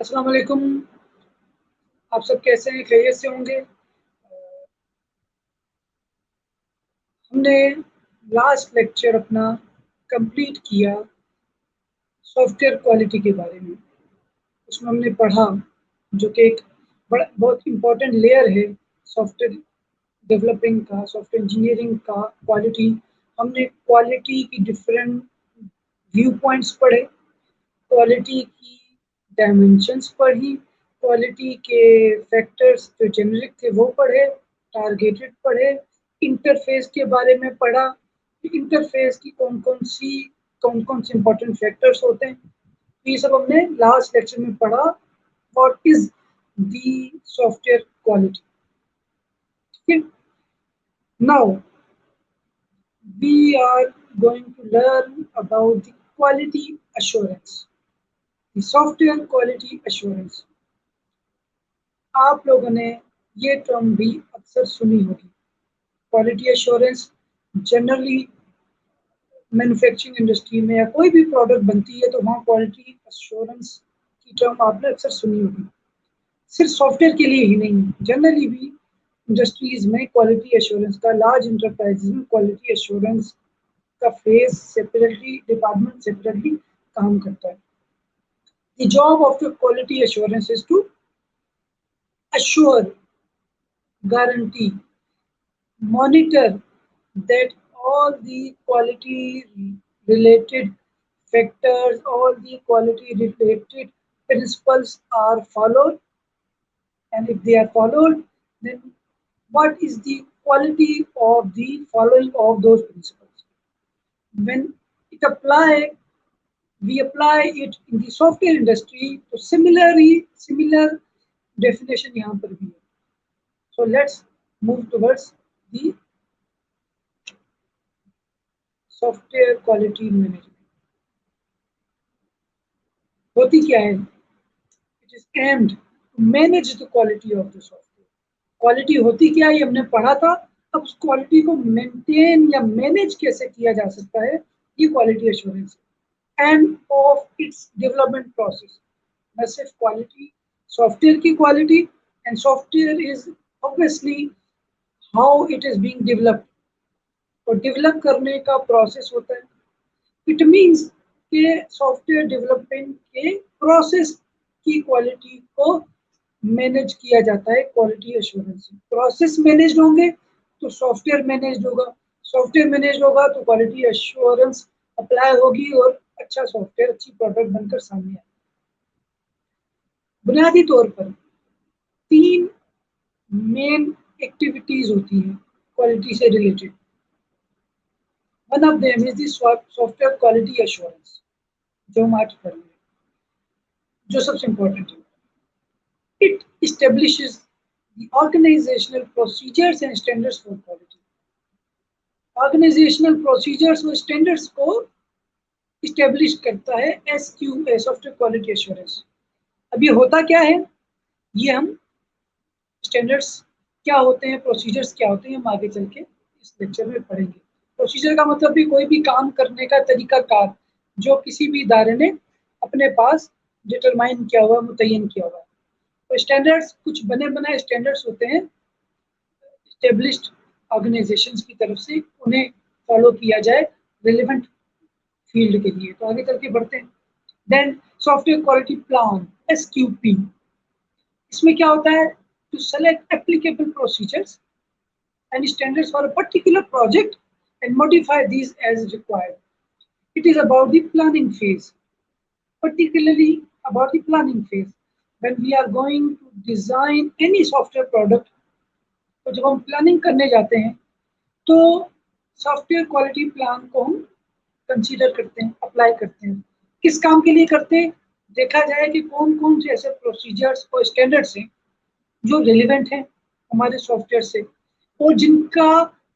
अस्सलाम वालेकुम। आप सब कैसे हैं? खैरियत से होंगे। हमने लास्ट लेक्चर अपना कंप्लीट किया सॉफ्टवेयर क्वालिटी के बारे में। उसमें हमने पढ़ा जो कि एक बड़ा बहुत इम्पोर्टेंट लेयर है सॉफ्टवेयर डेवलपिंग का, सॉफ्टवेयर इंजीनियरिंग का। क्वालिटी, हमने क्वालिटी की डिफरेंट व्यू पॉइंट्स पढ़े, क्वालिटी की डायमेंशंस पढ़ी, क्वालिटी के फैक्टर्स जो जेनेरिक थे वो पढ़े, टारगेटेड पढ़े, इंटरफेस के बारे में पढ़ा कि इंटरफेस की कौन-कौन से इंपॉर्टेंट फैक्टर्स होते हैं। तो ये सब हमने लास्ट लेक्चर में पढ़ा। What is the software quality. ठीक है? Now we are going to learn about the quality assurance, the software quality assurance. आप लोगों ने ये टर्म भी अक्सर सुनी होगी। Quality assurance generally manufacturing industry में या कोई भी प्रोडक्ट बनती है तो वहाँ क्वालिटी एश्योरेंस की टर्म आपने अक्सर सुनी होगी। सिर्फ सॉफ्टवेयर के लिए ही नहीं, जनरली भी इंडस्ट्रीज में क्वालिटी एश्योरेंस का, लार्ज इंटरप्राइजेज में क्वालिटी एश्योरेंस का फेज सेपरेटली, डिपार्टमेंट सेपरेटली काम करता है। The job of the quality assurance is to assure, guarantee, monitor that all the quality related factors, all the quality related principles are followed. And if they are followed, then what is the quality of the following of those principles? When it apply, we apply it in the software industry, तो similar definition यहाँ पर भी है। So let's move towards the software quality management. होती क्या है? It is aimed to manage the quality of the software. Quality होती क्या है ये हमने पढ़ा था। अब उस क्वालिटी को मेंटेन या मैनेज कैसे किया जा सकता है, ये क्वालिटी एश्योरेंस है। End of its development process, न सिर्फ क्वालिटी, सॉफ्टवेयर की quality, and software is obviously how it is being developed, और डेवलप करने का प्रोसेस होता है। इट मीन्स कि सॉफ्टवेयर डेवलपमेंट के प्रोसेस की क्वालिटी को मैनेज किया जाता है क्वालिटी एश्योरेंस से। प्रोसेस मैनेज होंगे तो सॉफ्टवेयर मैनेज होगा, सॉफ्टवेयर मैनेज होगा तो क्वालिटी एश्योरेंस अप्लाई होगी और अच्छा सॉफ्टवेयर, अच्छी प्रोडक्ट बनकर सामने आएगी। बुनियादी तौर पर 3 मेन एक्टिविटीज होती हैं क्वालिटी से related. One of them is the software quality assurance, जो हम आज पढ़ रहे हैं, जो सबसे इम्पोर्टेंट है। It establishes the organizational procedures and standards for quality. Organizational procedures और standards को establish करता है SQA, Software Quality Assurance। अब ये होता क्या है, ये हम स्टैंडर्ड्स क्या होते हैं, प्रोसीजर्स क्या होते हैं, हम आगे चल के इस लेक्चर में पढ़ेंगे। प्रोसीजर का मतलब भी कोई भी काम करने का तरीकाकार जो किसी भी इदारे ने अपने पास डिटरमाइन किया हुआ, मुतय्यन किया हुआ है। तो स्टैंडर्ड्स कुछ बने बनाए स्टैंडर्ड्स होते हैं एस्टेब्लिश्ड ऑर्गेनाइजेशंस की तरफ से, उन्हें फॉलो किया जाए रिलेवेंट फील्ड के लिए। तो आगे चल के बढ़ते हैं। Then software quality plan, SQP, इसमें क्या होता है, to select applicable procedures and standards for a particular project and modify these as required. It is about the planning phase, particularly about the planning phase. When we are going to design any software product, तो जब हम planning करने जाते हैं तो software quality plan को हम consider करते हैं, अप्लाई करते हैं। किस काम के लिए करते हैं, देखा जाए कि कौन कौन से ऐसे प्रोसीजर्स और स्टैंडर्ड्स हैं जो रिलेवेंट हैं हमारे सॉफ्टवेयर से और जिनका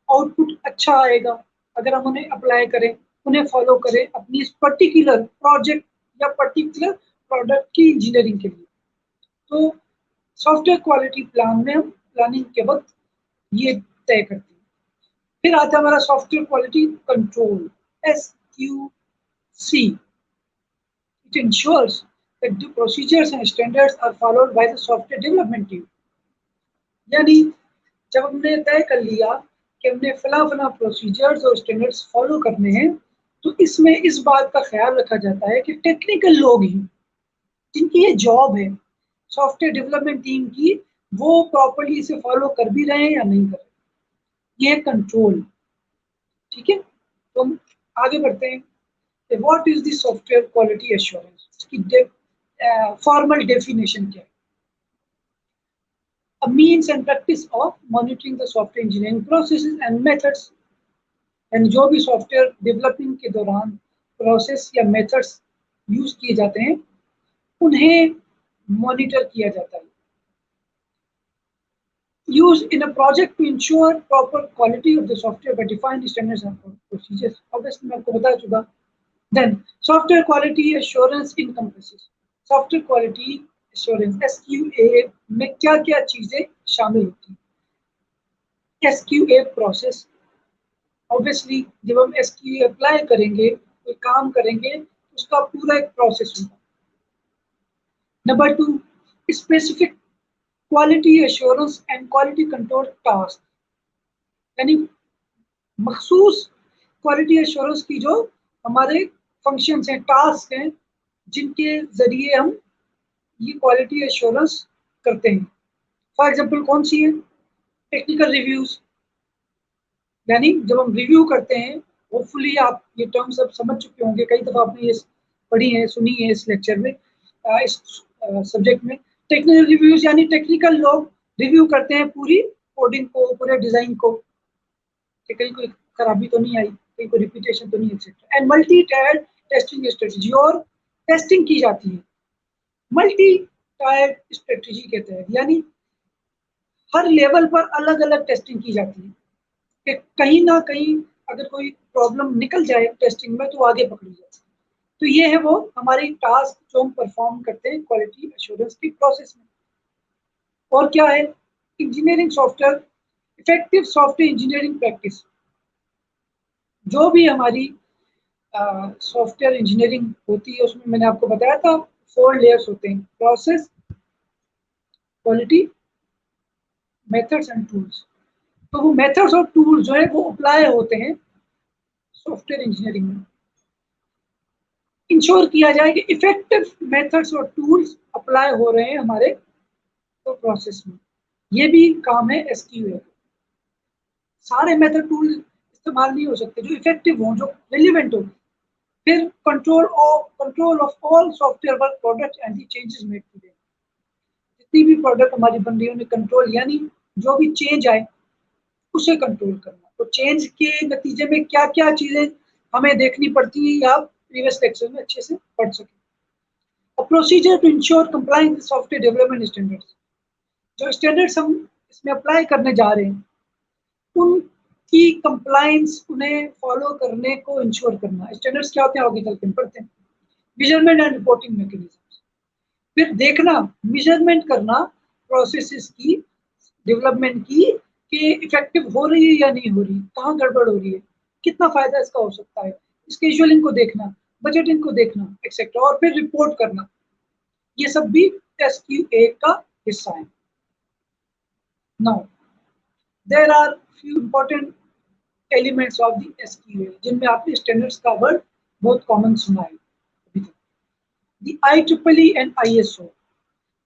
आउटपुट अच्छा आएगा अगर हम उन्हें अप्लाई करें, उन्हें फॉलो करें अपनी इस पर्टिकुलर प्रोजेक्ट या पर्टिकुलर प्रोडक्ट की इंजीनियरिंग के लिए। तो सॉफ्टवेयर क्वालिटी प्लान में हम प्लानिंग के वक्त ये तय करते हैं। फिर आता है हमारा software quality control, SQC। It ensures that the procedures and standards are followed by the software development team. यानी जब हमने तय कर लिया कि हमने फला प्रोसीजर्स और स्टैंडर्ड्स फॉलो करने हैं, तो इसमें इस बात का ख्याल रखा जाता है कि टेक्निकल लोग ही, जिनकी ये जॉब है सॉफ्टवेयर डेवलपमेंट टीम की, वो प्रॉपर्ली इसे फॉलो कर भी रहे हैं या नहीं कर रहे। ये कंट्रोल, ठीक है। तो हम आगे बढ़ते हैं। What is the software quality assurance, इसकी फॉर्मल डेफिनेशन क्या है? A means and practice of monitoring the software engineering processes and methods, and जो भी सॉफ्टवेयर डेवलपिंग के दौरान प्रोसेस या मेथड्स यूज किए जाते हैं उन्हें मॉनिटर किया जाता है। Use in a project to ensure proper quality of the software by defined standards and procedures. Obviously मैं आपको बता चुका। Then software quality assurance encompasses, software quality assurance SQA में क्या क्या चीजें शामिल होती हैं? SQA प्रोसेस, ऑब्वियसली जब हम SQA अप्लाई करेंगे, कोई काम करेंगे, उसका पूरा एक प्रोसेस होगा। Number 2, specific quality assurance and quality control task, यानी मखसूस क्वालिटी एश्योरेंस की जो हमारे फंक्शंस हैं, टास्क हैं, जिनके जरिए हम ये क्वालिटी एश्योरेंस करते हैं। फॉर एग्जांपल कौन सी है? टेक्निकल रिव्यूज, यानी जब हम रिव्यू करते हैं, होपफुली आप ये टर्म सब समझ चुके होंगे, कई दफा आपने ये पढ़ी है, सुनी है इस लेक्चर में, इस सब्जेक्ट में। टेक्निकल रिव्यूज यानी टेक्निकल लोग रिव्यू करते हैं पूरी कोडिंग को, पूरे डिजाइन को, कि कहीं कोई खराबी तो नहीं आई, कहीं कोई रिपीटेशन तो नहीं, etcetera. And multi tier testing strategy, और टेस्टिंग की जाती है मल्टी टायर स्ट्रेटजी के तहत, यानी हर लेवल पर अलग अलग टेस्टिंग की जाती है कि कहीं ना कहीं अगर कोई प्रॉब्लम निकल जाए टेस्टिंग में तो आगे पकड़ी जाए। तो ये है वो हमारी टास्क जो हम परफॉर्म करते हैं क्वालिटी एश्योरेंस की प्रोसेस में। और क्या है? Engineering software, effective software engineering practice, जो भी हमारी सॉफ्टवेयर इंजीनियरिंग होती है उसमें मैंने आपको बताया था 4 लेयर्स होते हैं, process, quality, methods and tools. तो वो मेथड्स और टूल्स जो है वो अप्लाई होते हैं सॉफ्टवेयर इंजीनियरिंग में। इंश्योर किया जाए कि इफेक्टिव मेथड्स और टूल्स अप्लाई हो रहे हैं हमारे तो प्रोसेस में। ये भी काम है SQA का। सारे मेथड टूल इस्तेमाल नहीं हो सकते, जो इफेक्टिव हों, जो रिलेवेंट हो। फिर control of all software work product and the changes made to them, जितनी भी प्रोडक्ट हमारी बन रही है उन्हें कंट्रोल, यानी जो भी चेंज आए उसे कंट्रोल करना। तो चेंज के नतीजे में क्या क्या चीजें हमें देखनी पड़ती है, या आप प्रीवियस लेक्चर में अच्छे से पढ़ सकें। A procedure to ensure compliance with software development standards, जो स्टैंडर्ड्स हम इसमें अप्लाई करने जा रहे हैं उनकी कंप्लायंस, उन्हें फॉलो करने को इंश्योर करना। स्टैंडर्ड्स क्या होते हैं आगे चल के पढ़ते हैं। मेजरमेंट एंड रिपोर्टिंग मैकेनिज्म, फिर देखना, मेजरमेंट करना प्रोसेसेस की, डेवलपमेंट की, कि इफेक्टिव हो रही है या नहीं हो रही, कहाँ गड़बड़ हो रही है, कितना फायदा इसका हो सकता है, स्केड्यूलिंग को देखना, बजटिंग को देखना, एक्सेट्रा, और फिर रिपोर्ट करना। ये सब भी SQA का हिस्सा है। Now there are few important elements of the SQA, जिनमें आपने स्टैंडर्ड्स का वर्ड बहुत कॉमन सुना है अभी तक। द IEEE एंड ISO,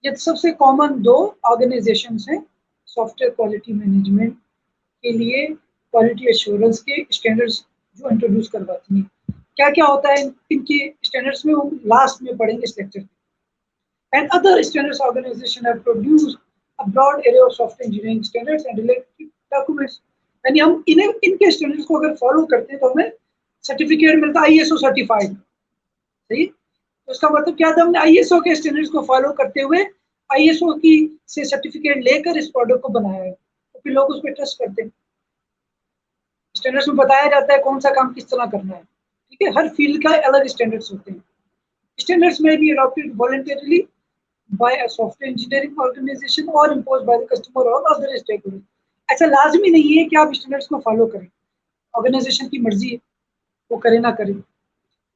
ये सबसे कॉमन 2 ऑर्गेनाइजेशंस हैं सॉफ्टवेयर क्वालिटी मैनेजमेंट के लिए, क्वालिटी एश्योरेंस के स्टैंडर्ड्स जो इंट्रोड्यूस करवाती हैं। क्या क्या होता है इनके स्टैंडर्ड्स में, हम लास्ट में पढ़ेंगे इस लेक्चर में। And other standards organization have produced a broad array of software engineering standards and related documents, यानी हम इनके स्टैंडर्ड्स को अगर फॉलो करते हैं तो हमें सर्टिफिकेट मिलता है ISO सर्टिफाइड। सही, तो इसका मतलब क्या था, हमने ISO के स्टैंडर्ड्स को फॉलो करते हुए ISO की से सर्टिफिकेट लेकर इस प्रोडक्ट को बनाया है, तो फिर लोग उस पर ट्रस्ट करते हैं। स्टैंडर्ड्स में बताया जाता है कौन सा काम किस तरह करना है, ठीक है। हर फील्ड का अलग स्टैंडर्ड्स होते हैं। स्टैंडर्ड्स में be adopted voluntarily by a software engineering organization और इम्पोज्ड बाय द कस्टमर और अदर स्टेकहोल्डर। ऐसा लाजमी नहीं है कि आप स्टैंडर्ड्स को फॉलो करें, ऑर्गेनाइजेशन की मर्जी है, वो करे ना करे।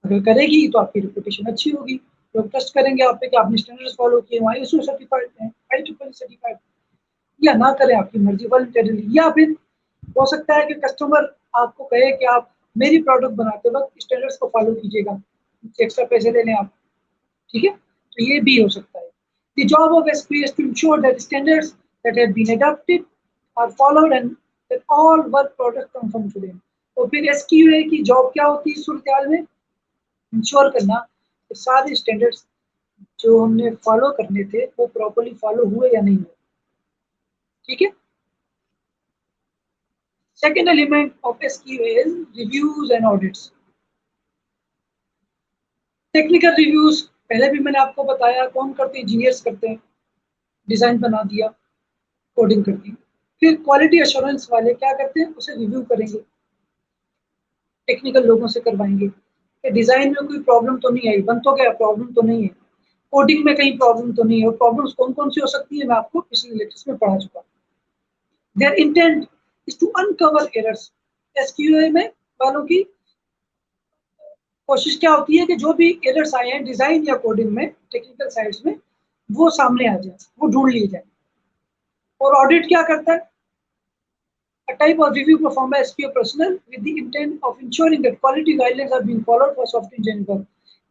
अगर करेगी तो आपकी रेपुटेशन अच्छी होगी, लोग ट्रस्ट करेंगे आप पे कि आपने स्टैंडर्ड्स फॉलो किए, वहाँ ISO सर्टिफाइड है, IEEE सर्टिफाइड, या ना करें आपकी मर्जी वॉलंटरली। या फिर हो सकता है कि कस्टमर आपको कहे कि आप मेरी प्रोडक्ट बनाते वक्त स्टैंडर्ड्स को फॉलो कीजिएगा, एक्स्ट्रा पैसे ले लें आप, ठीक है, तो ये भी हो सकता है। The job of SQA is to ensure that standards that have been adopted are followed and that all work products conform to them। तो फिर SQA की जॉब क्या होती है सूरत हाल में? इंश्योर करना कि सारे स्टैंडर्ड्स जो हमने फॉलो करने थे वो प्रॉपर्ली फॉलो हुए या नहीं हुए, ठीक है। Second element of SQA is reviews and audits। Technical reviews पहले भी मैंने आपको बताया कौन करते हैं, इंजीनियर्स करते हैं, डिजाइन बना दिया, कोडिंग कर दी। फिर क्वालिटी एश्योरेंस वाले क्या करते हैं, उसे रिव्यू करेंगे, टेक्निकल लोगों से करवाएंगे कि डिजाइन में कोई प्रॉब्लम तो नहीं आई, बन तो गया, प्रॉब्लम तो नहीं है, कोडिंग में कहीं प्रॉब्लम तो नहीं है, और प्रॉब्लम्स कौन कौन सी हो सकती है मैं आपको पिछले लेक्चर्स में पढ़ा चुका हूँ। Their intent is to uncover errors. SQA में वालों की कोशिश क्या होती है कि जो भी एरर्स आए हैं डिजाइन या कोडिंग में, टेक्निकल साइड्स में, वो सामने आ जाए, वो ढूंढ लिए जाए। और ऑडिट क्या करता है? A type of review performed by SQA personnel with the intent of ensuring that quality guidelines are being followed for software engineering work।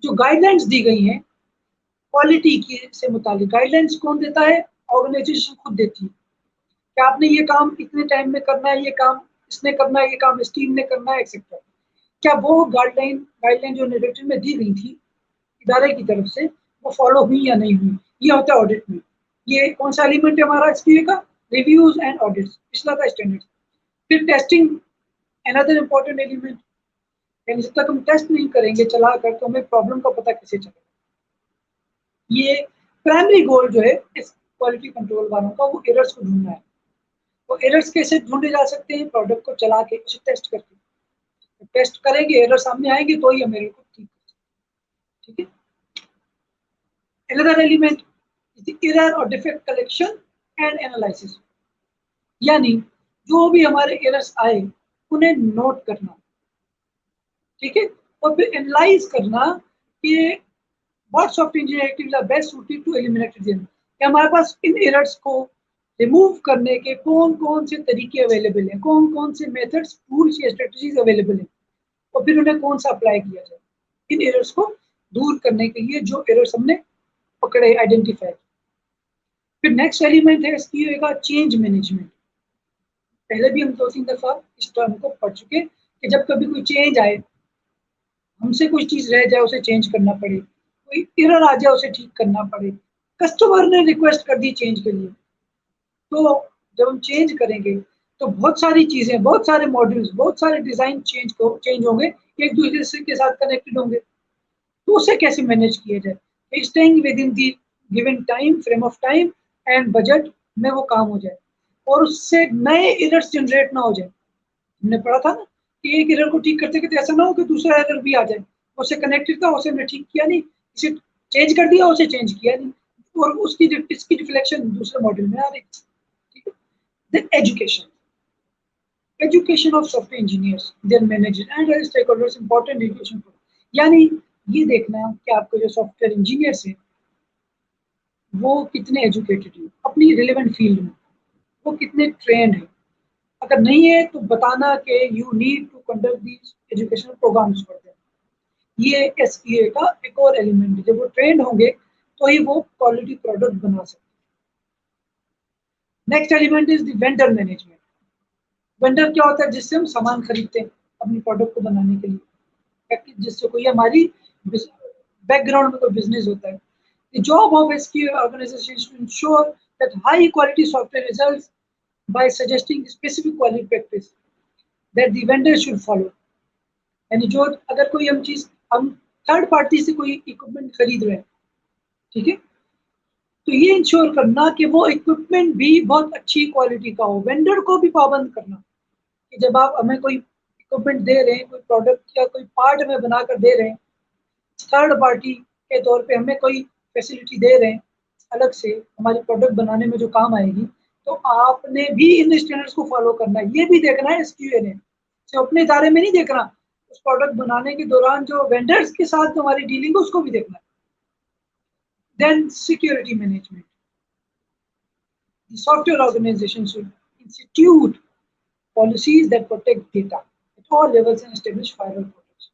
जो गाइडलाइंस दी गई हैं क्वालिटी की से मुतालिक, गाइडलाइंस कौन देता है? ऑर्गेनाइजेशन खुद देती है कि आपने ये काम इतने टाइम में करना है, ये काम इसने करना है, ये काम इस टीम ने करना है, एक्सेट्रा। क्या वो गाइडलाइन जो रिटन में दी गई थी इदारे की तरफ से वो फॉलो हुई या नहीं हुई, ये होता है ऑडिट में। ये कौन सा एलिमेंट है हमारा SQA का? रिव्यूज एंड ऑडिट्स, पिछला था स्टैंडर्ड। फिर टेस्टिंग, अनदर इंपॉर्टेंट एलिमेंट। यानी जब तक हम टेस्ट नहीं करेंगे चला कर तो हमें प्रॉब्लम का पता कैसे चलेगा। ये प्राइमरी गोल जो है इस क्वालिटी कंट्रोल वालों का, वो एरर्स को ढूंढना है। तो एरर्स कैसे ढूंढे जा सकते हैं? प्रोडक्ट को चला के उसे टेस्ट करके, टेस्ट करेंगे, एरर सामने आएंगे तो ही हम एरर को ठीक कर सकते, ठीक है। Another element is the error और डिफेक्ट कलेक्शन एंड एनालिसिस। यानी जो भी हमारे एरर्स आए उन्हें नोट करना, ठीक है, और फिर एनालाइज करना कि what software engineering activities are best suited to eliminate them. कि हमारे पास इन एरर्स को रिमूव करने के कौन कौन से तरीके अवेलेबल हैं, कौन कौन से मेथड्स, टूल्स या स्ट्रेटजीज अवेलेबल हैं, और फिर उन्हें कौन सा अप्लाई किया जाए इन एरर्स को दूर करने के लिए जो एरर्स हमने पकड़े, आइडेंटिफाई। फिर नेक्स्ट एलिमेंट है SQA का चेंज मैनेजमेंट। पहले भी हम 2-3 दफा इस टर्म को पढ़ चुके कि जब कभी कोई चेंज आए, हमसे कुछ चीज रह जाए उसे चेंज करना पड़े, कोई एरर आ जाए उसे ठीक करना पड़े, कस्टमर ने रिक्वेस्ट कर दी चेंज के लिए, तो जब हम चेंज करेंगे तो बहुत सारी चीजें, बहुत सारे मॉड्यूल्स, बहुत सारे डिजाइन चेंज होंगे, एक दूसरे के साथ कनेक्टेड होंगे, तो उसे कैसे मैनेज किया जाए, staying with in the given time frame of time and budget में वो काम हो जाए, और उससे नए एरर्स जनरेट ना हो जाए। हमने पढ़ा था ना कि एक एरर को ठीक करते करते ऐसा ना हो कि दूसरा एरर भी आ जाए, उससे कनेक्टेड था, उसे हमने ठीक किया नहीं, इसे चेंज कर दिया, उसे चेंज किया नहीं, और इसकी रिफ्लेक्शन दूसरे मॉड्यूल में आ रही। ठीक है। Then education of software engineers, their managers and other stakeholders important education। यानी ये देखना कि आपके जो सॉफ्टवेयर इंजीनियर्स हैं वो कितने एजुकेटेड हैं अपनी रिलेवेंट फील्ड में, वो कितने ट्रेंड हैं। अगर नहीं है तो बताना कि you need to conduct these educational programmes for them. ये SQA का एक और एलिमेंट है, जब वो ट्रेंड होंगे तो ही वो क्वालिटी प्रोडक्ट बना सकते हैं। Next element is the vendor management. Vendor क्या होता है? जिससे हम सामान खरीदते हैं अपनी प्रोडक्ट को बनाने के लिए, जिससे कोई हमारी बैकग्राउंड में कोई बिजनेस होता है। The job of SQA organization is to ensure that high quality software results by suggesting specific quality practice that the vendor should follow। यानी जो अगर कोई हम थर्ड पार्टी से कोई इक्विपमेंट खरीद रहे हैं, ठीक है, तो ये इंश्योर करना कि वो इक्विपमेंट भी बहुत अच्छी क्वालिटी का हो। वेंडर को भी पाबंद करना कि जब आप हमें कोई इक्विपमेंट दे रहे हैं, कोई प्रोडक्ट या कोई पार्ट हमें बनाकर दे रहे हैं, थर्ड पार्टी के तौर पे हमें कोई फैसिलिटी दे रहे हैं अलग से हमारी प्रोडक्ट बनाने में जो काम आएगी, तो आपने भी इन स्टैंडर्ड्स को फॉलो करना है। ये भी देखना है SQA ने, सिर्फ अपने इदारे में नहीं देखना, उस प्रोडक्ट बनाने के दौरान जो वेंडर्स के साथ हमारी डीलिंग है उसको भी देखना है। Then security management. The software organization should institute policies that protect data at all levels and establish firewall protection.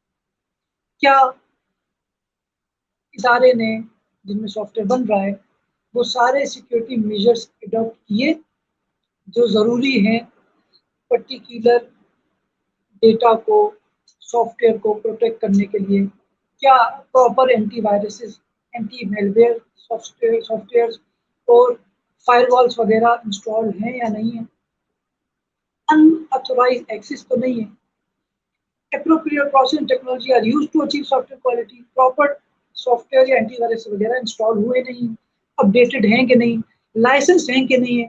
क्या इदारे ने जिनमें सॉफ्टवेयर बन रहा है वो सारे सिक्योरिटी मेजर्स अडॉप्ट किए जो ज़रूरी हैं पर्टिकुलर डेटा को, सॉफ्टवेयर को प्रोटेक्ट करने के लिए? क्या proper antiviruses, anti malware software और फायरवॉल्स वगैरह इंस्टॉल हैं या नहीं है? अनऑथोराइज्ड एक्सेस तो नहीं है? appropriate process and technology are used to achieve software quality, proper software या एंटीवायरस वगैरह इंस्टॉल हुए नहीं, अपडेटेड हैं कि नहीं, लाइसेंस हैं कि नहीं है,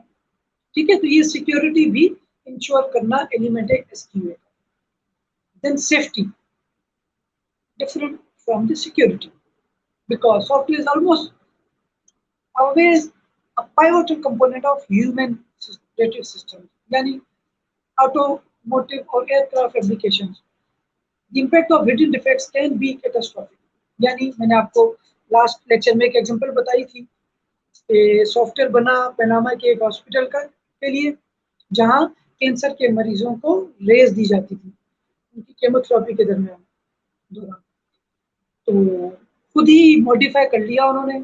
ठीक है? तो ये सिक्योरिटी भी इंश्योर करना एलिमेंट है एसक्यूए का. Then safety different from the security because software is almost always a pivotal component of human rated systems, यानी automotive और aircraft applications. The impact of hidden defects can be catastrophic. यानी मैंने आपको last lecture में एक example बताई थी, software बना पनामा के एक हॉस्पिटल के लिए जहां कैंसर के मरीजों को रेज दी जाती थी उनकी केमोथेरेपी के दौरान. तो खुद ही मॉडिफाई कर लिया उन्होंने,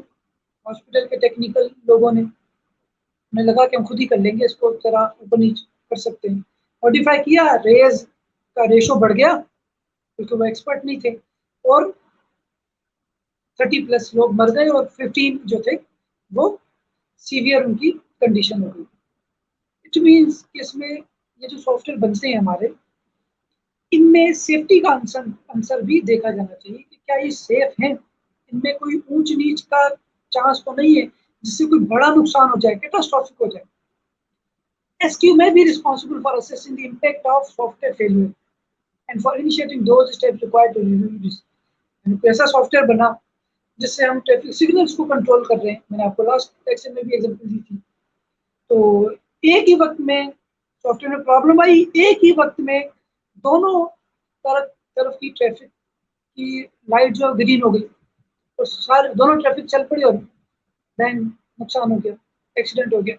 हॉस्पिटल के टेक्निकल लोगों ने, उन्हें लगा कि हम खुद ही कर लेंगे इसको, जरा ऊपर नीचे कर सकते हैं. मॉडिफाई किया, रेज का रेशो बढ़ गया क्योंकि वो एक्सपर्ट नहीं थे और 30+ लोग मर गए और 15 जो थे वो सीवियर उनकी कंडीशन हो गई. इट मीन्स इसमें ये जो सॉफ्टवेयर बनते हैं हमारे, इनमें सेफ्टी का आंसर भी देखा जाना चाहिए कि क्या ये सेफ हैं, इनमें कोई ऊंच नीच का चांस तो नहीं है जिससे कोई बड़ा नुकसान हो जाए, कैटास्ट्रॉफिक हो जाए. SQ may be responsible for assessing the impact of software failure and for initiating those steps required to review this. ऐसा सॉफ्टवेयर बना जिससे हम ट्रैफिक सिग्नल्स को कंट्रोल कर रहे हैं, मैंने आपको लास्ट लेक्चर में भी एग्जांपल दी थी. तो एक ही वक्त में सॉफ्टवेयर में प्रॉब्लम आई, एक ही वक्त में दोनों तरफ की ट्रैफिक की लाइट जो ग्रीन हो गई तो सारे दोनों ट्रैफिक चल पड़ी और बैंक नुकसान हो गया, एक्सीडेंट हो गया.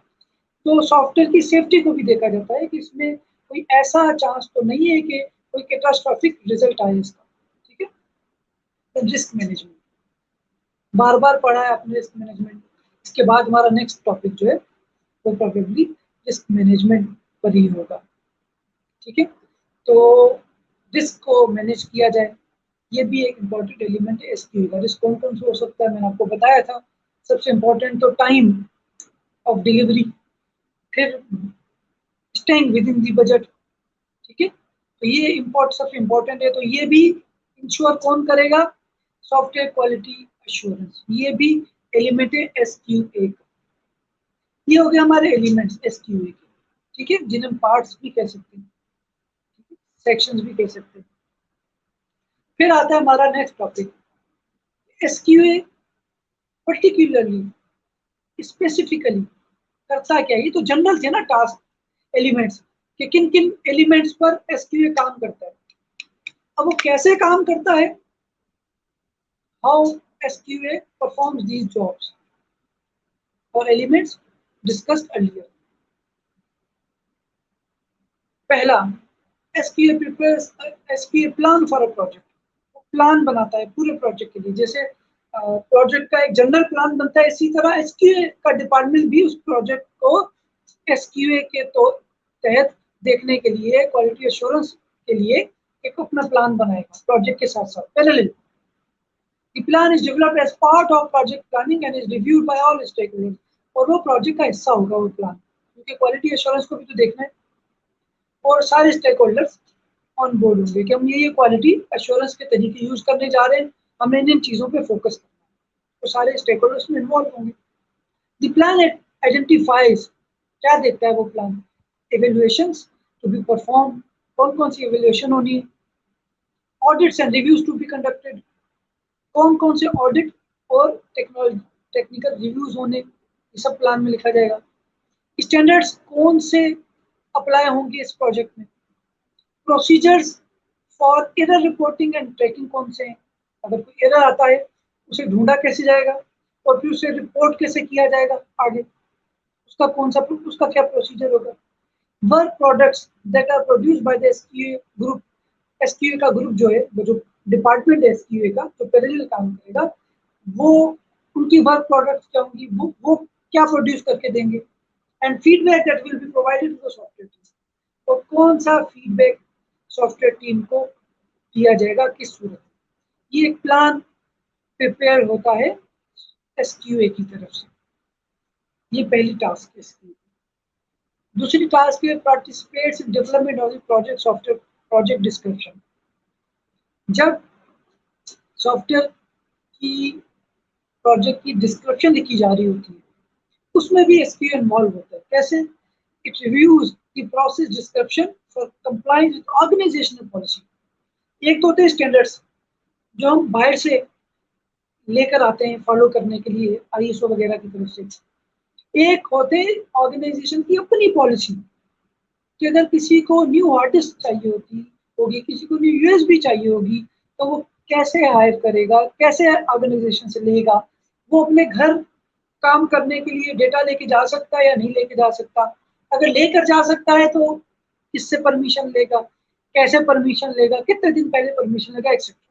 तो सॉफ्टवेयर की सेफ्टी को भी देखा जाता है कि इसमें कोई ऐसा चांस तो नहीं है कि कोई कैटास्ट्रॉफिक रिजल्ट आए इसका, ठीक है? तो रिस्क मैनेजमेंट बार बार पढ़ा है आपने, रिस्क मैनेजमेंट. इसके बाद हमारा नेक्स्ट टॉपिक जो है वो प्रोबेबली रिस्क मैनेजमेंट पर ही होगा, ठीक है? तो रिस्क को मैनेज किया जाए, ये भी एक इम्पॉर्टेंट एलिमेंट है एसक्यू का. रिस्क कौन कौन से हो सकता है मैंने आपको बताया था. सबसे इम्पोर्टेंट तो टाइम ऑफ डिलीवरी, फिर staying with in the budget, ठीक है? तो ये सबसे इम्पोर्टेंट है. तो ये भी इंश्योर कौन करेगा? Software quality assurance. ये भी एलिमेंट है एसक्यूए का. ये हो गया हमारे एलिमेंट्स एसक्यूए के, ठीक है, जिन्हें हम पार्ट्स भी कह सकते हैं, सेक्शंस भी कह सकते हैं. फिर आता है हमारा नेक्स्ट टॉपिक, एसक्यूए पर्टिकुलरली स्पेसिफिकली करता क्या है? ये तो जनरल थे ना टास्क एलिमेंट्स कि किन किन एलिमेंट्स पर एसक्यूए काम करता है. अब वो कैसे काम करता है, how SQA performs these jobs और एलिमेंट्स डिस्कस्ड अर्लियर. पहला, SQA prepares SQA plan for a project. Plan बनाता है पूरे प्रोजेक्ट के लिए. जैसे प्रोजेक्ट का एक जनरल प्लान बनता है, इसी तरह एसक्यूए का डिपार्टमेंट भी उस प्रोजेक्ट को एसक्यूए के तहत देखने के लिए, क्वालिटी एश्योरेंस के लिए एक अपना प्लान बनाएगा प्रोजेक्ट के साथ साथ parallel. The plan is developed as part of project planning and is reviewed by all stakeholders. और वो प्रोजेक्ट का हिस्सा होगा वो प्लान, क्योंकि क्वालिटी एश्योरेंस को भी तो देखना है और सारे स्टेक होल्डर्स ऑन बोर्ड होंगे कि हम ये क्वालिटी एश्योरेंस के तरीके यूज करने जा रहे हैं, हमें इन चीज़ों पे फोकस करना है, तो सारे स्टेक होल्डर्स में इन्वॉल्व होंगे. द प्लान आइडेंटिफाइज, क्या देखता है वो plan? Evaluations to be perform, कौन कौन सी एवेल्युएशन होनी है, audits and reviews to be conducted, कौन कौन से ऑडिट और टेक्निकल रिव्यूज होने, ये सब प्लान में लिखा जाएगा. स्टैंडर्ड्स कौन से अप्लाई होंगे इस प्रोजेक्ट में, procedures for error reporting and tracking कौन से हैं, अगर कोई एरर आता है उसे ढूंढा कैसे जाएगा, और फिर उसे रिपोर्ट कैसे किया जाएगा आगे, उसका क्या प्रोसीजर होगा। Work products that are produced by the SQA group, SQA का ग्रुप जो है, वो जो डिपार्टमेंट है एसक्यूए का, जो पैरेलल काम करेगा, वो उनकी वर्क प्रोडक्ट्स क्या होंगी, वो क्या प्रोड्यूस करके देंगे, and feedback that will be provided to the software team. और कौन सा फीडबैक सॉफ्टवेयर टीम को दिया जाएगा, किस सूरत में, ये एक प्लान प्रिपेयर होता है एसक्यूए की तरफ से। ये पहली टास्क है इसकी। दूसरी टास्क है participates in development of the project software project description. जब सॉफ्टवेयर की प्रोजेक्ट की डिस्क्रिप्शन लिखी जा रही होती है, उसमें भी एसक्यूए इन्वॉल्व होता है। कैसे? It reviews the process description for compliance with organisational policy. एक तो होते हैं स्टैंडर्ड्स जो हम बाहर से लेकर आते हैं फॉलो करने के लिए आईएसओ वगैरह की तरफ से। एक होते हैं ऑर्गेनाइजेशन की अपनी पॉलिसी, कि अगर किसी को न्यू आर्टिस्ट चाहिए होगी, किसी को न्यू यूएसबी चाहिए होगी, तो वो कैसे हायर करेगा, कैसे ऑर्गेनाइजेशन से लेगा, वो अपने घर काम करने के लिए डेटा लेके जा सकता है या नहीं लेके जा सकता, अगर लेकर जा सकता है तो किससे परमिशन लेगा, कैसे परमिशन लेगा, कितने दिन पहले परमिशन लेगा, एक्सेट्रा।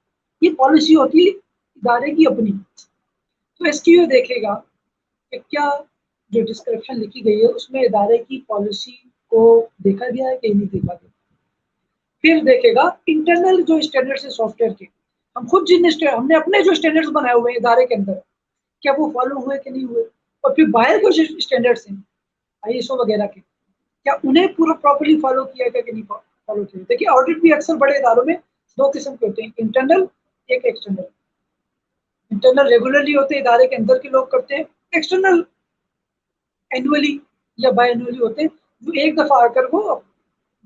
ये पॉलिसी होती है इदारे की अपनी। तो एसक्यूए देखेगा कि क्या जो डिस्क्रिप्शन लिखी गई है उसमें इदारे की पॉलिसी को देखा गया है कि नहीं देखा गया। फिर देखेगा इंटरनल जो स्टैंडर्ड्स है सॉफ्टवेयर के, हम खुद हमने अपने जो स्टैंडर्ड्स बनाए हुए हैं इदारे के अंदर, क्या वो फॉलो हुए कि नहीं हुए। और फिर बाहर के जो स्टैंडर्ड्स हैं आईएसओ वगैरह के, क्या उन्हें पूरा प्रॉपर्ली फॉलो किया गया कि नहीं फॉलो किया। देखिए ऑडिट भी अक्सर बड़े इदारों में दो किस्म के होते हैं, इंटरनल, एक एक्सटर्नल। इंटरनल रेगुलरली होते हैं, इदारे के अंदर के लोग करते हैं। एक्सटर्नल एनुअली या बाय एनुअली होते हैं, जो एक दफा आकर वो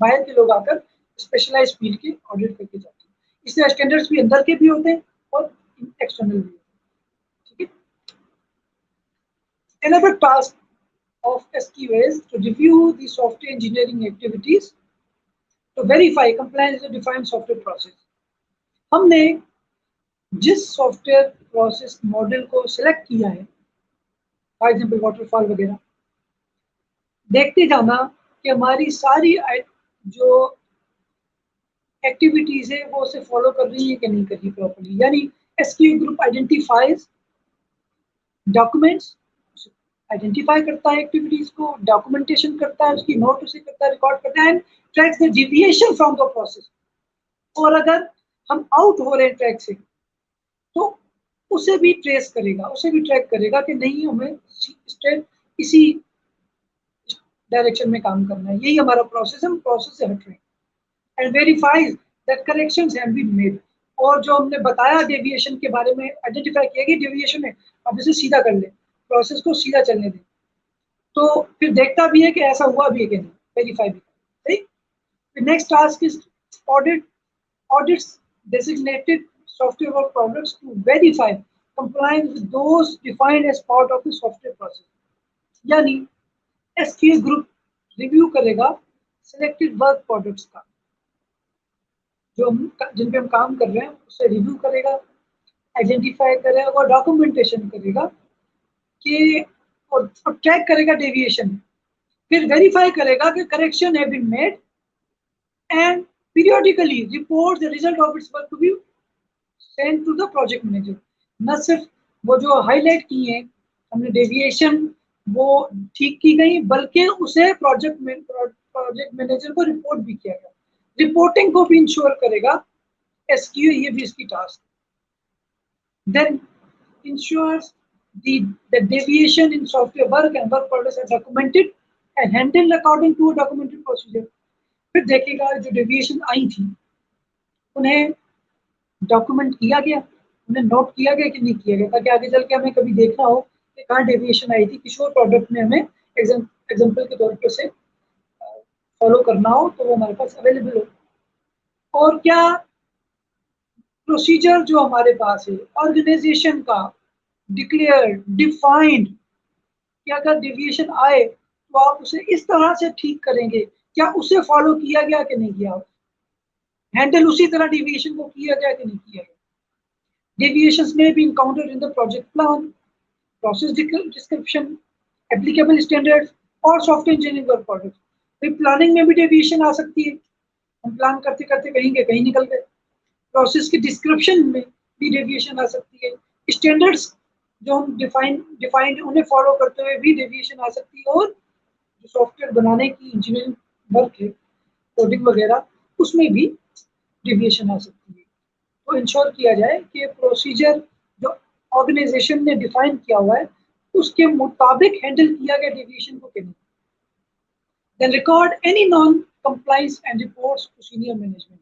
बाहर के लोग आकर स्पेशलाइज फील्ड के ऑडिट करके जाते हैं। इसलिए स्टैंडर्ड्स भी अंदर के भी होते हैं और एक्सटर्नल भी होते हैं। ठीक है। Another task of SQA is to review the software engineering activities to verify compliance with defined software process. हमने जिस सॉफ्टवेयर प्रोसेस मॉडल को सिलेक्ट किया है, फॉर एग्जाम्पल वाटरफॉल वगैरह, देखते जाना कि हमारी सारी जो एक्टिविटीज है वो उसे फॉलो कर रही है कि नहीं कर रही प्रॉपर्ली। यानी एसक्यूए ग्रुप आइडेंटिफाइज डॉक्यूमेंट्स, आइडेंटिफाई करता है एक्टिविटीज को, डॉक्यूमेंटेशन करता है, उसकी नोट उसे करता है, रिकॉर्ड करता है, and tracks the deviation from the process. और अगर हम आउट हो रहे हैं ट्रैक से तो उसे भी ट्रेस करेगा, उसे भी ट्रैक करेगा कि नहीं हमें इसी डायरेक्शन में काम करना है, यही हमारा प्रोसेस है, हम प्रोसेस से हट रहे हैं। And verifies that corrections have been made. और जो हमने बताया डेविएशन के बारे में, आइडेंटिफाई किया कि डेविएशन है, अब इसे सीधा कर ले, प्रोसेस को सीधा चलने दें। तो फिर देखता भी है कि ऐसा हुआ भी है कि नहीं, वेरीफाई भी। ठीक। Next task is audit, audits designated software work products to verify compliance with those defined as part of the software process. यानी एसक्यूए ग्रुप रिव्यू करेगा सिलेक्टेड वर्क प्रोडक्ट्स का, जो हम जिन पे हम काम कर रहे हैं उसे रिव्यू करेगा, आइडेंटिफाई करेगा और डॉक्यूमेंटेशन करेगा कि और ट्रैक करेगा डेविएशन, फिर वेरीफाई करेगा कि correction have been made and periodically report the result of its work to be sent to the project manager. न सिर्फ वो जो हाईलाइट की है हमने डेविएशन वो ठीक की गई, बल्कि उसे प्रोजेक्ट मैनेजर को रिपोर्ट भी किया गया, रिपोर्टिंग को भी इंश्योर करेगा एसक्यूए, ये भी इसकी task. Then ensures the deviation in software work and work products are documented and handled according to a documented procedure. फिर देखेगा जो डेविएशन आई थी उन्हें डॉक्यूमेंट किया गया, उन्हें नोट किया गया कि नहीं किया गया, ताकि आगे चल के हमें कभी देखना हो कि कहाँ डेविएशन आई थी, किसी और प्रोडक्ट में हमें एग्जाम्पल के तौर पर से फॉलो करना हो तो वो हमारे पास अवेलेबल हो। और क्या प्रोसीजर जो हमारे पास है ऑर्गेनाइजेशन का डिक्लेयर डिफाइंड, कि अगर डेविएशन आए तो आप उसे इस तरह से ठीक करेंगे, क्या उसे फॉलो किया गया कि नहीं किया, हैंडल उसी तरह डेविएशन को किया गया कि नहीं किया गया। Deviations may be encountered in the project plan process description, applicable standards और सॉफ्टवेयर इंजीनियरिंग वर्क प्रोडक्ट्स। फिर प्लानिंग में भी डेविएशन आ सकती है, हम प्लान करते करते कहीं के कहीं निकल गए। प्रोसेस की डिस्क्रिप्शन में भी डेविएशन आ सकती है। स्टैंडर्ड्स जो हम डिफाइंड उन्हें फॉलो करते हुए भी डेविएशन आ सकती है। और जो सॉफ्टवेयर बनाने की इंजीनियरिंग वर्क है, कोडिंग वगैरह, उसमें भी डेविएशन आ सकती है। तो इंश्योर किया जाए कि प्रोसीजर जो ऑर्गेनाइजेशन ने डिफाइन किया हुआ है उसके मुताबिक हैंडल किया गया डेविएशन को कैसे। Then record any non compliance and reports to senior management.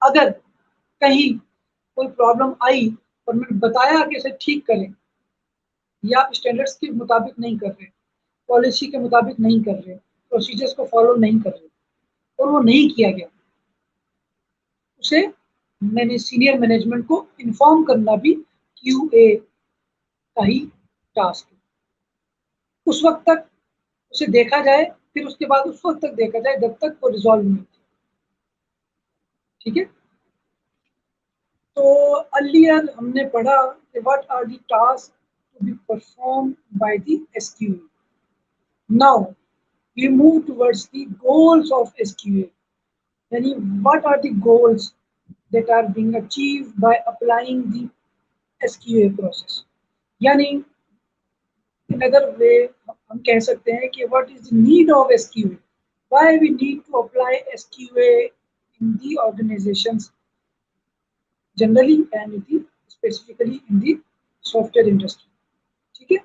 अगर कहीं कोई प्रॉब्लम आई और मैंने बताया कि इसे ठीक करें, या आप स्टैंडर्ड्स के मुताबिक नहीं कर रहे, पॉलिसी के मुताबिक नहीं कर रहे, प्रोसीजर्स को फॉलो नहीं कर रहे, और वो नहीं किया गया, उसे मैंने सीनियर मैनेजमेंट को इन्फॉर्म करना भी QA का ही टास्क है। उस वक्त तक उसे देखा जाए, फिर उसके बाद उस वक्त तक देखा जाए जब तक वो रिजॉल्व नहीं होती। ठीक है। तो अर्लियर हमने पढ़ा कि what are the task to be perform by the SQA। Now we move towards the goals of SQA, यानी what are the goals that are being achieved by applying the SQA process। यानी in other way हम कह सकते हैं कि what is the need of SQA, why we need to apply SQA in the organizations generally and in the specifically in the software industry। ठीक है।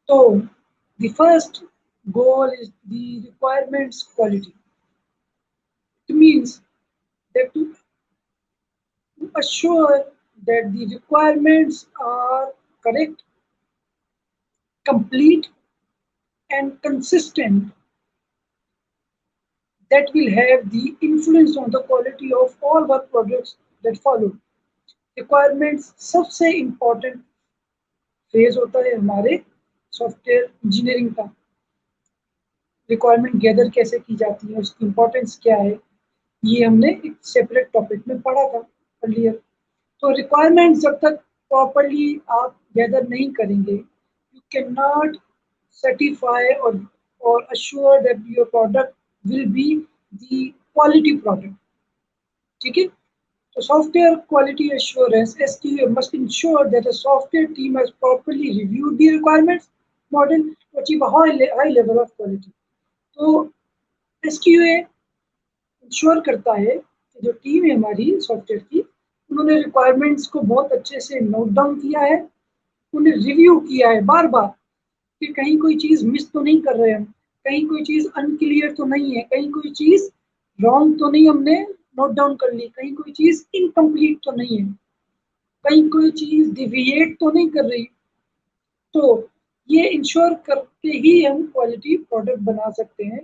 तो the first goal is the requirements quality। It means that to assure that the requirements are correct, complete and consistent, that will have the influence on the quality of all work products that follow। Requirements सबसे important phase होता है हमारे software engineering का। Requirement gather कैसे की जाती है, उसकी इंपॉर्टेंस क्या है, ये हमने एक सेपरेट टॉपिक में पढ़ा था अर्लियर। तो रिक्वायरमेंट जब तक प्रॉपरली आप गैदर नहीं करेंगे, यू कैन नॉट सर्टिफाई और assure that your product will be the quality product. ठीक है। So software quality assurance (SQA) must ensure that a software team has properly reviewed the requirements model to achieve a high level of quality। तो SQA ensure करता है कि जो team है हमारी software की, उन्होंने रिक्वायरमेंट्स को बहुत अच्छे से नोट डाउन किया है, उन्हें रिव्यू किया है बार बार कि कहीं कोई चीज़ मिस तो नहीं कर रहे हम, कहीं कोई चीज़ अनक्लियर तो नहीं है, कहीं कोई चीज़ रॉन्ग तो नहीं हमने नोट डाउन कर ली, कहीं कोई चीज़ इनकम्प्लीट तो नहीं है, कहीं कोई चीज़ डिविएट तो नहीं कर रही। तो ये इंश्योर करके ही हम क्वालिटी प्रोडक्ट बना सकते हैं।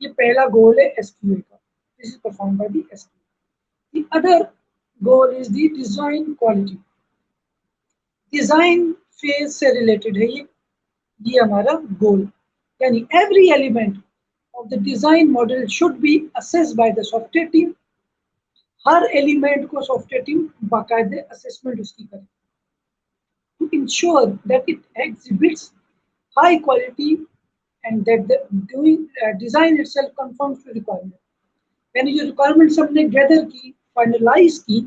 ये पहला गोल है SQA का। This is perform by the SQA। The other goal is the design quality. Design phase से रिलेटेड है ये हमारा गोल, यानी every element of the design model should be assessed by the software team. Her element को software team बाकायदे assessment उसकी करे to ensure that it exhibits high quality and that the design itself conforms to requirement। यानी जो requirements हमने gather की, finalise की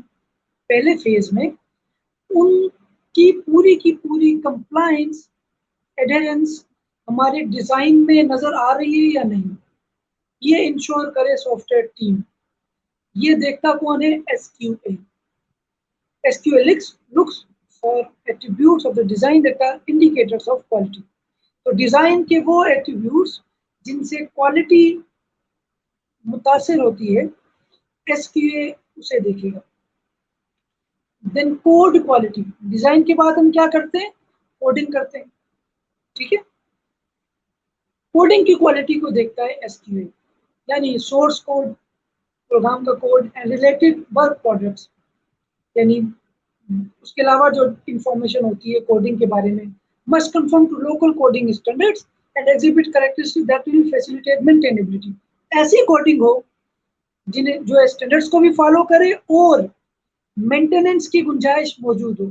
पहले phase में, उनकी पूरी की पूरी कंप्लायंस, एडहेरेंस हमारे डिजाइन में नजर आ रही है या नहीं, ये इंश्योर करे सॉफ्टवेयर टीम। ये देखता कौन है? SQA। SQA looks for attributes of the design that are indicators of quality। तो डिजाइन के वो एट्रीब्यूट्स जिनसे क्वालिटी मुतासिर होती है, SQA उसे देखेगा। Then code quality. डिजाइन के बाद हम क्या करते हैं? कोडिंग करते हैं। ठीक है। कोडिंग की क्वालिटी को देखता है SQA, यानी सोर्स कोड, प्रोग्राम का code and related work products, यानी उसके अलावा जो इंफॉर्मेशन होती है कोडिंग के बारे में, must conform to local coding standards and exhibit characteristics that will facilitate maintainability. ऐसी कोडिंग हो जिन्हें जो स्टैंडर्ड्स को भी फॉलो करे और मेंटेनेंस की गुंजाइश मौजूद हो।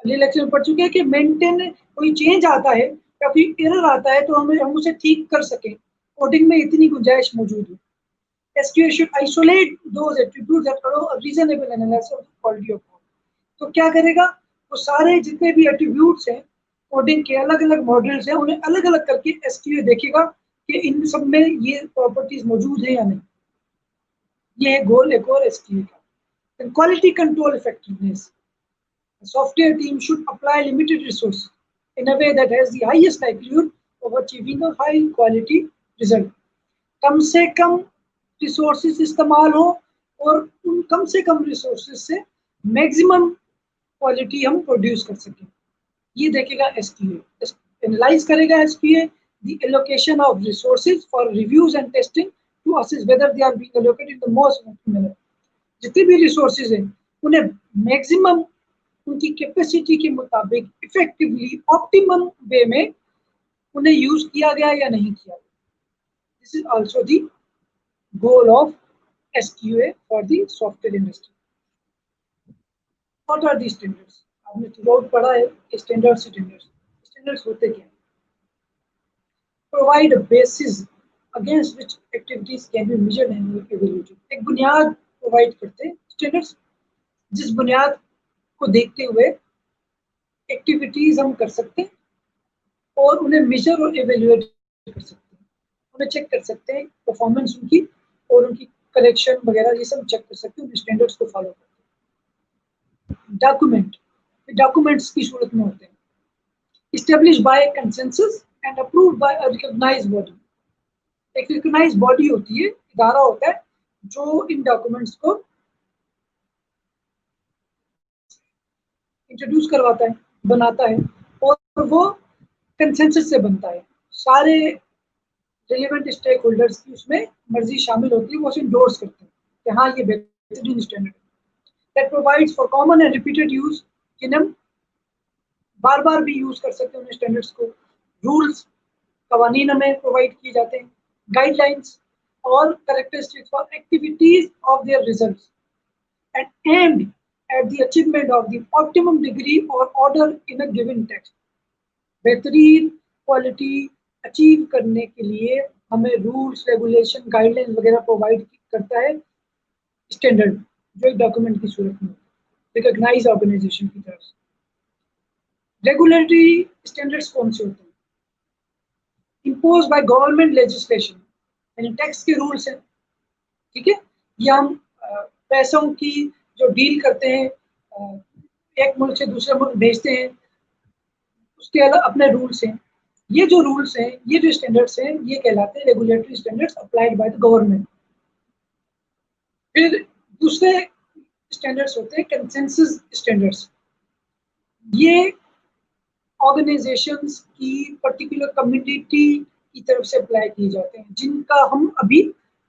अगले लेक्चर में पढ़ चुके हैं कि मेंटेन कोई चेंज आता है या कोई एरर आता है तो हम उसे ठीक कर सकें, कोडिंग में इतनी गुंजाइश मौजूद है। SQL should isolate those attributes that allow a reasonable analysis of the quality of code. तो क्या करेगा, वो सारे जितने भी एट्रीब्यूट्स हैं कोडिंग के, अलग अलग मॉडल्स हैं, उन्हें अलग अलग करके SQL देखेगा कि इन सब में ये प्रॉपर्टीज मौजूद है या नहीं। ये है गोल एक और SQL का। Quality control effectiveness, software team should apply limited resources in a way that has the highest likelihood of achieving a high quality result. कम से कम रिसोर्सेज इस्तेमाल हो और उन कम से कम रिसोर्सेज से मैक्सिमम क्वालिटी हम प्रोड्यूस कर सकें, ये देखेगा SQA। एनालाइज करेगा SQA the allocation of resources for reviews and testing to assess whether they are being allocated in the most effective manner. जितने भी रिसोर्सेज हैं उन्हें मैक्सिमम उनकी कैपेसिटी के मुताबिक इफेक्टिवली ऑप्टिमम वे में उन्हें यूज किया गया या नहीं किया गया। This is also the goal of SQA for the software industry. What are these standards? आपने बहुत पढ़ा है standards। standards होते क्या? Provide a basis against which activities can be measured and evaluated. एक बुनियाद प्रोवाइड करते हैं standards, जिस बुनियाद को देखते हुए एक्टिविटीज हम कर सकते हैं और उन्हें मेजर और एवेल्युएट कर सकते हैं, उन्हें चेक कर सकते हैं परफॉर्मेंस उनकी और उनकी करेक्शन वगैरह, ये सब चेक कर सकते हैं, स्टैंडर्ड्स को फॉलो करते हैं। डॉक्यूमेंट्स की सूरत में होते हैं establish by consensus and approved by a recognised body. एक रिकॉग्नाइज्ड बॉडी होती है, इदारा होता है जो इन डॉक्यूमेंट्स को इंट्रोड्यूस करवाता है, बनाता है, और वो कंसेंसस से बनता है। सारे रिलेवेंट स्टेक होल्डर्स की उसमें मर्जी शामिल होती है, वो उसे इंडोर्स करते हैं कि हाँ ये बेहतरीन स्टैंडर्ड है। That provides for common and repeated use, जिन्हें हम बार बार भी यूज कर सकते हैं उन स्टैंडर्ड्स को। रूल्स, कवानीन हमें प्रोवाइड किए जाते हैं, गाइडलाइंस और characteristics for activities of their results and aimed at the achievement of the optimum degree or order in a given text. बेहतरीन क्वालिटी अचीव करने के लिए हमें रूल्स, रेगुलेशन, गाइडलाइन वगैरह प्रोवाइड करता है स्टैंडर्ड, जो एक डॉक्यूमेंट की सूरत में रिकॉग्नाइज ऑर्गेनाइजेशन की तरफ से। रेगुलेटरी स्टैंडर्ड्स कौन से होते हैं? इम्पोज बाय गवर्नमेंट लेजिस्लेशन, यानी टैक्स के रूल्स हैं, ठीक है, या हम पैसों की जो डील करते हैं, एक मुल्क से दूसरे मुल्क भेजते हैं, उसके अलग अपने रूल्स हैं। ये जो रूल्स हैं, ये जो स्टैंडर्ड्स हैं, ये कहलाते हैं regulatory standards applied by the government. फिर दूसरे स्टैंडर्ड्स होते हैं कंसेंसस स्टैंडर्ड्स। ये ऑर्गेनाइजेशंस की पर्टिकुलर कम्युनिटी की तरफ से अप्लाई किए जाते हैं, जिनका हम अभी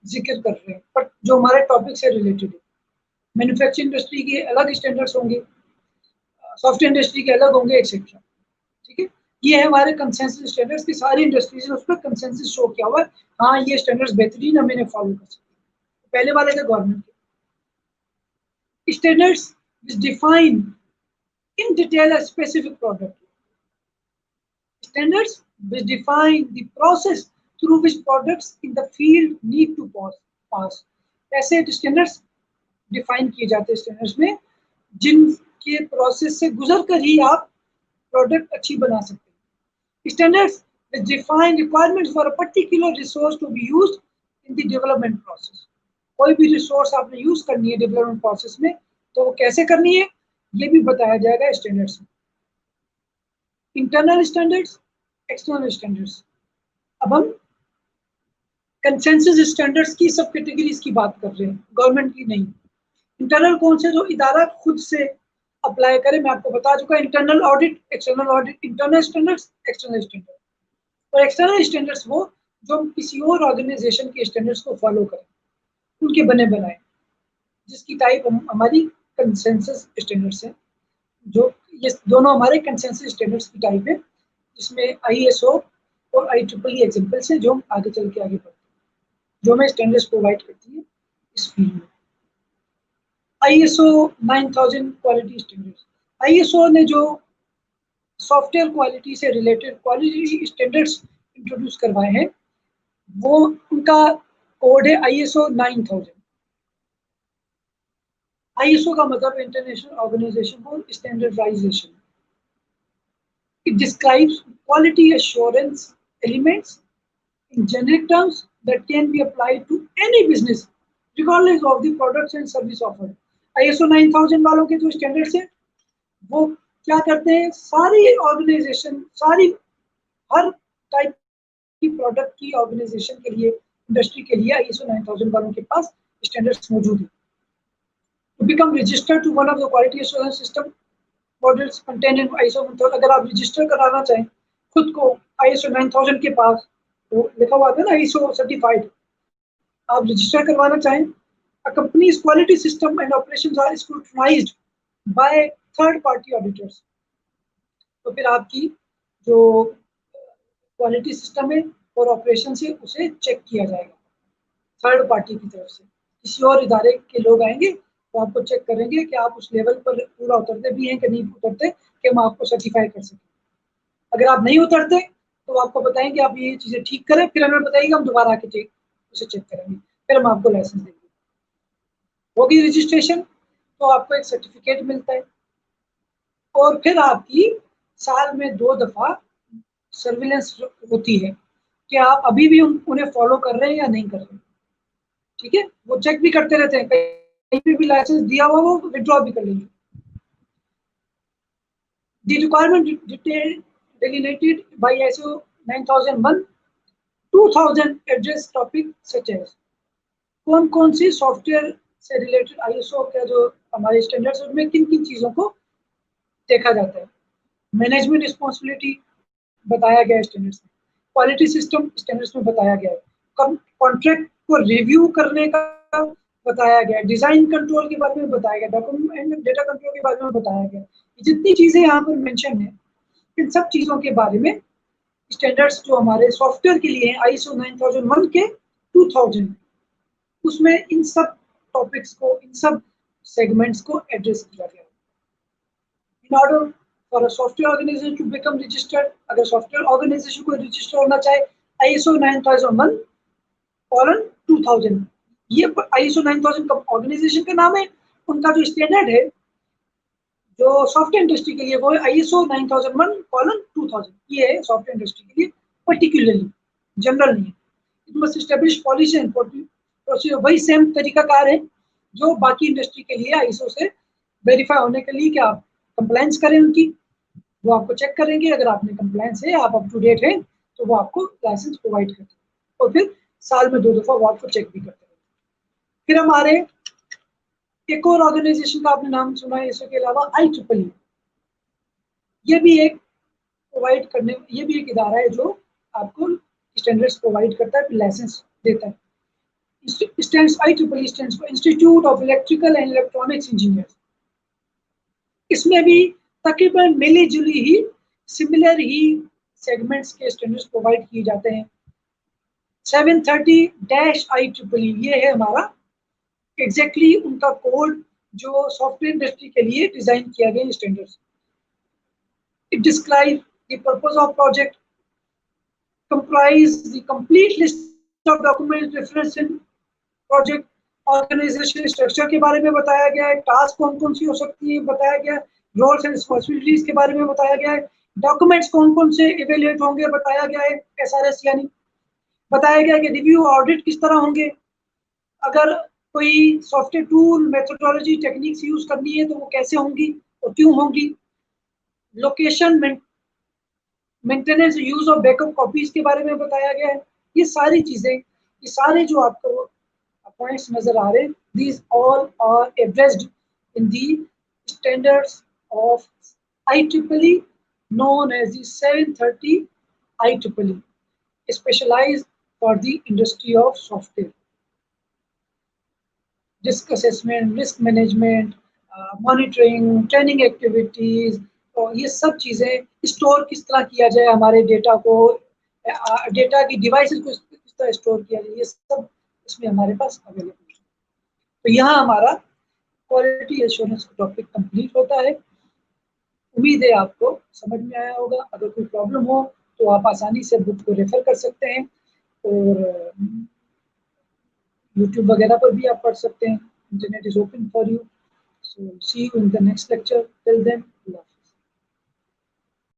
जिक्र कर रहे हैं, पर जो हमारे टॉपिक से रिलेटेड है। मैन्युफैक्चरिंग इंडस्ट्री के अलग स्टैंडर्ड्स होंगे, सॉफ्टवेयर इंडस्ट्री के अलग होंगे, एक्सेट्रा, ठीक है। ये है हमारे कंसेंसस स्टैंडर्ड्स की सारी इंडस्ट्रीज, उस पर कंसेंसस शो किया हुआ है, हाँ ये स्टैंडर्ड्स बेहतरीन, हम इन्हें फॉलो कर सकते हैं। पहले वाले थे गवर्नमेंट के standards which define in detail a specific product. Standards which define the process through which products in the field need to pass. ऐसे स्टैंडर्ड्स डिफाइन किए जाते हैं स्टैंडर्ड्स में, जिनके प्रोसेस से गुजर कर ही आप प्रोडक्ट अच्छी बना सकते हैं। Standards which define requirements for a particular resource to be used in the development process. कोई भी रिसोर्स आपने यूज करनी है डेवलपमेंट प्रोसेस में, तो वो कैसे करनी है ये भी बताया जाएगा स्टैंडर्ड्स में। Internal standards, external standards. अब हम कंसेंसस स्टैंडर्ड्स की सब कैटेगरीज की बात कर रहे हैं, गवर्नमेंट की नहीं। इंटरनल कौन से, जो इदारा खुद से अप्लाई करे, मैं आपको बता चुका, internal audit, external audit, internal standards, external standards. और एक्सटर्नल स्टैंडर्ड्स वो जो किसी और ऑर्गेनाइजेशन के स्टैंडर्ड्स को फॉलो करें, उनके बने बनाए, जिसकी टाइप हमारी कंसेंसस स्टैंडर्ड्स है। जो ये दोनों हमारे कंसेंसस स्टैंडर्ड्स की टाइप है, जिसमें ISO और IEEE एग्जांपल्स हैं, जो हम आगे चल के आगे बढ़ते हैं, जो हमें स्टैंडर्ड्स प्रोवाइड करती है इस फील्ड में। ISO 9000 क्वालिटी स्टैंडर्ड्स, ISO ने जो सॉफ्टवेयर क्वालिटी से रिलेटेड क्वालिटी स्टैंडर्ड्स इंट्रोड्यूस करवाए हैं, वो उनका कोड है ISO 9000। ISO का मतलब international organisation for standardisation. It describes quality assurance elements in generic terms that can be applied to any business regardless of the products and service offered। ISO 9000 वालों के जो स्टैंडर्ड्स हैं वो क्या करते हैं, सारी ऑर्गेनाइजेशन, सारी हर टाइप की प्रोडक्ट की ऑर्गेनाइजेशन के लिए, इंडस्ट्री के लिए ISO 9000 वालों के पास स्टैंडर्ड्स मौजूद है। To become registered to one of the quality assurance system models contained in ISO 9000, अगर आप रजिस्टर कराना चाहें खुद को ISO 9000 के पास, तो लिखा हुआ था ना ISO सर्टिफाइड, आप रजिस्टर करवाना चाहें, a company's quality system and operations are scrutinized by third party auditors। तो फिर आपकी जो क्वालिटी सिस्टम है और ऑपरेशन है उसे चेक किया जाएगा थर्ड पार्टी की तरफ से। किसी और इदारे के लोग आएंगे तो आपको चेक करेंगे कि आप उस लेवल पर पूरा उतरते भी हैं कि नहीं उतरते, कि हम आपको सर्टिफाई कर सकें। अगर आप नहीं उतरते तो आपको बताएंगे आप ये चीज़ें ठीक करें, फिर हमें बताइए, हम दोबारा आके उसे चेक करेंगे, फिर हम आपको लाइसेंस देंगे। होगी रजिस्ट्रेशन तो आपको एक सर्टिफिकेट मिलता है, और फिर आपकी साल में 2 दफा सर्विलेंस होती है कि आप अभी भी उन्हें फॉलो कर रहे हैं या नहीं कर रहे हैं। ठीक है, वो चेक भी करते रहते हैं, कहीं पे भी लाइसेंस दिया हुआ वो विड्रॉ भी कर लेंगे। The requirement delineated by ISO 9001 2000 address topic such as कौन कौन सी सॉफ्टवेयर से रिलेटेड ISO का जो हमारे स्टैंडर्ड्स उसमें किन किन चीज़ों को देखा जाता है। मैनेजमेंट रिस्पॉन्सिबिलिटी बताया गया है स्टैंडर्ड्स में, क्वालिटी सिस्टम स्टैंडर्ड्स में बताया गया है, कॉन्ट्रैक्ट को रिव्यू करने का बताया गया है, डिजाइन कंट्रोल के बारे में बताया गया, डॉक्यूमेंट डेटा कंट्रोल के बारे में बताया गया। जितनी चीजें यहाँ पर मेंशन है, इन सब चीजों के बारे में स्टैंडर्ड्स जो हमारे सॉफ्टवेयर के लिए हैं ISO 9001 के 2000, उसमें इन सब टॉपिक्स को, इन सब सेगमेंट्स को एड्रेस किया गया। In order for a software organisation to become registered, अगर सॉफ्टवेयर ऑर्गेनाइजेशन को रजिस्टर होना चाहे ISO 9001 कॉलन 2000, ये ISO 9000 का ऑर्गेनाइजेशन का नाम है, उनका जो स्टैंडर्ड है जो सॉफ्टवेयर इंडस्ट्री के लिए वो है ISO 9001 कॉलन 2000। ये है सॉफ्टवेयर इंडस्ट्री के लिए पर्टिकुलरली, जनरल नहीं है। It must establish policy and procedure, वही सेम तरीकाकार है जो बाकी इंडस्ट्री के लिए ISO से वेरीफाई होने के लिए कि आप कंप्लायंस करें उनकी, वो आपको चेक करेंगे, अगर आपने कंप्लायंस है, आप अप टू डेट है, तो वो आपको लाइसेंस प्रोवाइड करते हैं, और फिर साल में 2 दफा वो आपको चेक भी करते हैं। फिर हमारे एक और ऑर्गेनाइजेशन का आपने नाम सुना है इसके अलावा IEEE, ये भी एक प्रोवाइड करने, ये भी एक इदारा है जो आपको स्टैंडर्ड्स प्रोवाइड करता है, लाइसेंस देता है। IEEE stands for institute of electrical and electronics engineers. इसमें भी तकरीबन मिली जुली ही सिमिलर ही सेगमेंट्स के स्टैंडर्ड्स प्रोवाइड किए जाते हैं। 730-IEEE ये है हमारा एग्जैक्टली उनका कोड जो सॉफ्टवेयर इंडस्ट्री के लिए डिजाइन किया गया standards. It describe the purpose of project, comprise the complete list of documents reference in project, organisation structure के बारे में बताया गया है, टास्क कौन कौन सी हो सकती है बताया गया है, रोल्स एंड रिस्पॉन्सिबिलिटीज के बारे में बताया गया है, डॉक्यूमेंट्स कौन कौन से इवेल्युएट होंगे बताया गया है, SRS यानी बताया गया है कि रिव्यू ऑडिट किस तरह होंगे, अगर कोई software tool methodology techniques use करनी है तो वो कैसे होंगी और क्यों होंगी, location maintenance use of backup copies के बारे में बताया गया है। ये सारी चीजें, ये सारे जो आपको पॉइंट्स नजर आ रहे हैं, these all are addressed in the standards of IEEE known as the 730 IEEE, specialized for the industry of software. Risk assessment, risk management, monitoring, training activities, और ये सब चीज़ें, स्टोर किस तरह किया जाए हमारे डेटा को, डेटा की डिवाइसेस को किस तरह स्टोर किया जाए, ये सब इसमें हमारे पास अवेलेबल है। तो यहाँ हमारा क्वालिटी एश्योरेंस टॉपिक कंप्लीट होता है। उम्मीद है आपको समझ में आया होगा। अगर कोई प्रॉब्लम हो तो आप आसानी से बुक को रेफर कर सकते हैं और यूट्यूब वगैरह पर भी आप पढ़ सकते हैं। Internet is open for you. So see you in the next lecture. Till then